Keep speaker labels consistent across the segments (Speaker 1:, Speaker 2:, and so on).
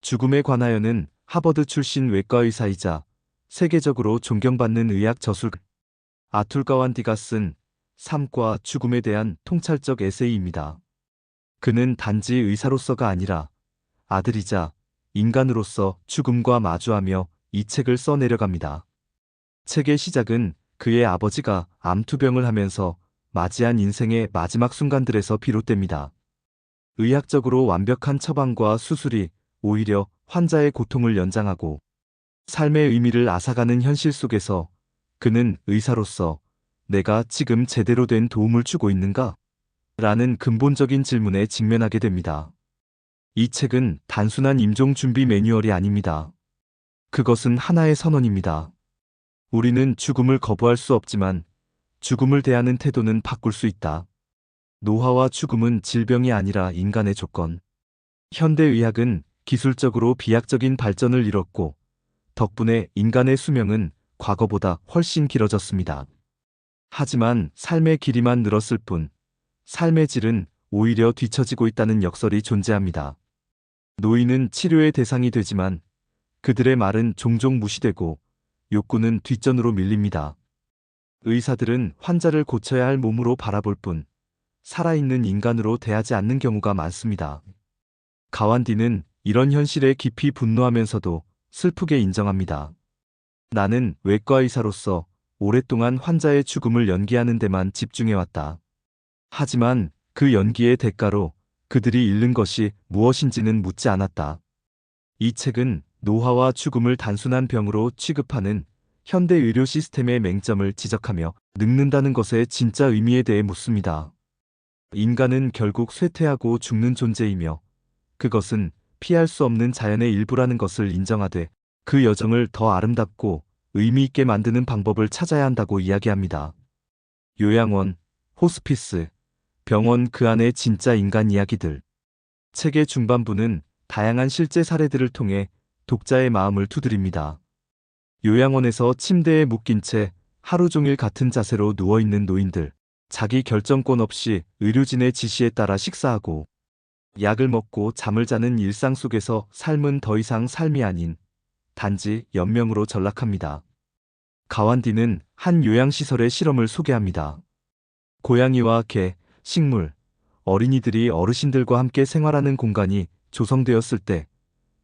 Speaker 1: 죽음에 관하여는 하버드 출신 외과 의사이자 세계적으로 존경받는 의학 저술 아툴 가완디가 쓴 삶과 죽음에 대한 통찰적 에세이입니다. 그는 단지 의사로서가 아니라 아들이자 인간으로서 죽음과 마주하며 이 책을 써내려갑니다. 책의 시작은 그의 아버지가 암투병을 하면서 맞이한 인생의 마지막 순간들에서 비롯됩니다. 의학적으로 완벽한 처방과 수술이 오히려 환자의 고통을 연장하고 삶의 의미를 앗아가는 현실 속에서 그는 의사로서 내가 지금 제대로 된 도움을 주고 있는가? 라는 근본적인 질문에 직면하게 됩니다. 이 책은 단순한 임종 준비 매뉴얼이 아닙니다. 그것은 하나의 선언입니다. 우리는 죽음을 거부할 수 없지만 죽음을 대하는 태도는 바꿀 수 있다. 노화와 죽음은 질병이 아니라 인간의 조건. 현대의학은 기술적으로 비약적인 발전을 이뤘고 덕분에 인간의 수명은 과거보다 훨씬 길어졌습니다. 하지만 삶의 길이만 늘었을 뿐 삶의 질은 오히려 뒤처지고 있다는 역설이 존재합니다. 노인은 치료의 대상이 되지만 그들의 말은 종종 무시되고 욕구는 뒷전으로 밀립니다. 의사들은 환자를 고쳐야 할 몸으로 바라볼 뿐 살아있는 인간으로 대하지 않는 경우가 많습니다. 가완디는 이런 현실에 깊이 분노하면서도 슬프게 인정합니다. 나는 외과 의사로서 오랫동안 환자의 죽음을 연기하는 데만 집중해왔다. 하지만 그 연기의 대가로 그들이 잃는 것이 무엇인지는 묻지 않았다. 이 책은 노화와 죽음을 단순한 병으로 취급하는 현대 의료 시스템의 맹점을 지적하며 늙는다는 것의 진짜 의미에 대해 묻습니다. 인간은 결국 쇠퇴하고 죽는 존재이며 그것은 피할 수 없는 자연의 일부라는 것을 인정하되 그 여정을 더 아름답고 의미 있게 만드는 방법을 찾아야 한다고 이야기합니다. 요양원, 호스피스, 병원 그 안의 진짜 인간 이야기들. 책의 중반부는 다양한 실제 사례들을 통해 독자의 마음을 두드립니다. 요양원에서 침대에 묶인 채 하루 종일 같은 자세로 누워있는 노인들, 자기 결정권 없이 의료진의 지시에 따라 식사하고 약을 먹고 잠을 자는 일상 속에서 삶은 더 이상 삶이 아닌 단지 연명으로 전락합니다. 가완디는 한 요양시설의 실험을 소개합니다. 고양이와 개, 식물, 어린이들이 어르신들과 함께 생활하는 공간이 조성되었을 때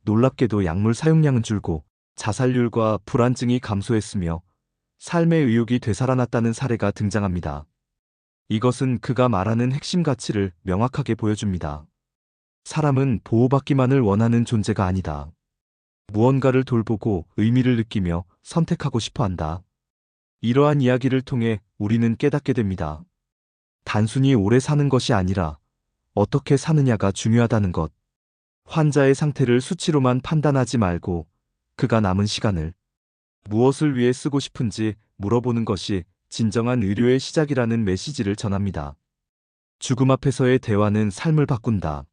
Speaker 1: 놀랍게도 약물 사용량은 줄고 자살률과 불안증이 감소했으며 삶의 의욕이 되살아났다는 사례가 등장합니다. 이것은 그가 말하는 핵심 가치를 명확하게 보여줍니다. 사람은 보호받기만을 원하는 존재가 아니다. 무언가를 돌보고 의미를 느끼며 선택하고 싶어 한다. 이러한 이야기를 통해 우리는 깨닫게 됩니다. 단순히 오래 사는 것이 아니라 어떻게 사느냐가 중요하다는 것. 환자의 상태를 수치로만 판단하지 말고 그가 남은 시간을 무엇을 위해 쓰고 싶은지 물어보는 것이 진정한 의료의 시작이라는 메시지를 전합니다. 죽음 앞에서의 대화는 삶을 바꾼다.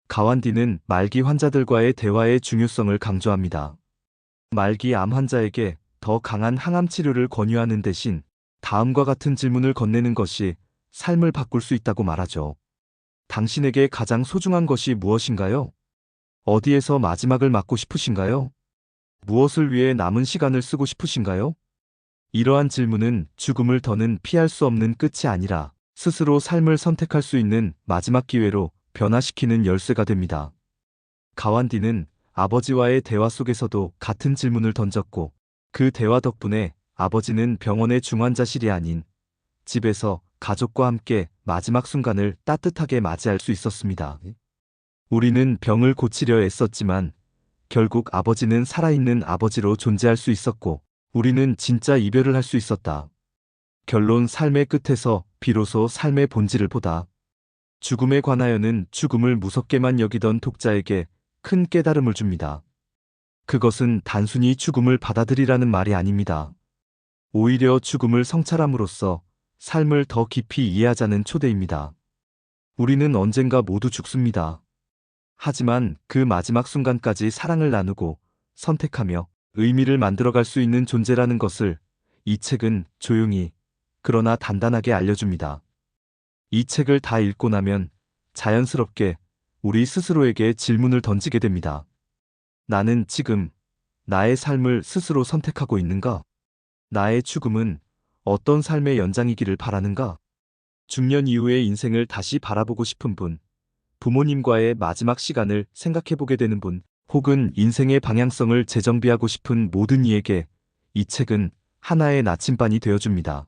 Speaker 1: 가완디는 말기 환자들과의 대화의 중요성을 강조합니다. 말기 암 환자에게 더 강한 항암 치료를 권유하는 대신 다음과 같은 질문을 건네는 것이 삶을 바꿀 수 있다고 말하죠. 당신에게 가장 소중한 것이 무엇인가요? 어디에서 마지막을 맞고 싶으신가요? 무엇을 위해 남은 시간을 쓰고 싶으신가요? 이러한 질문은 죽음을 더는 피할 수 없는 끝이 아니라 스스로 삶을 선택할 수 있는 마지막 기회로 변화시키는 열쇠가 됩니다. 가완디는 아버지와의 대화 속에서도 같은 질문을 던졌고 그 대화 덕분에 아버지는 병원의 중환자실이 아닌 집에서 가족과 함께 마지막 순간을 따뜻하게 맞이할 수 있었습니다. 우리는 병을 고치려 애썼지만 결국 아버지는 살아있는 아버지로 존재할 수 있었고 우리는 진짜 이별을 할 수 있었다. 결론 삶의 끝에서 비로소 삶의 본질을 보다. 죽음에 관하여는 죽음을 무섭게만 여기던 독자에게 큰 깨달음을 줍니다. 그것은 단순히 죽음을 받아들이라는 말이 아닙니다. 오히려 죽음을 성찰함으로써 삶을 더 깊이 이해하자는 초대입니다. 우리는 언젠가 모두 죽습니다. 하지만 그 마지막 순간까지 사랑을 나누고 선택하며 의미를 만들어갈 수 있는 존재라는 것을 이 책은 조용히 그러나 단단하게 알려줍니다. 이 책을 다 읽고 나면 자연스럽게 우리 스스로에게 질문을 던지게 됩니다. 나는 지금 나의 삶을 스스로 선택하고 있는가? 나의 죽음은 어떤 삶의 연장이기를 바라는가? 중년 이후의 인생을 다시 바라보고 싶은 분, 부모님과의 마지막 시간을 생각해보게 되는 분, 혹은 인생의 방향성을 재정비하고 싶은 모든 이에게 이 책은 하나의 나침반이 되어줍니다.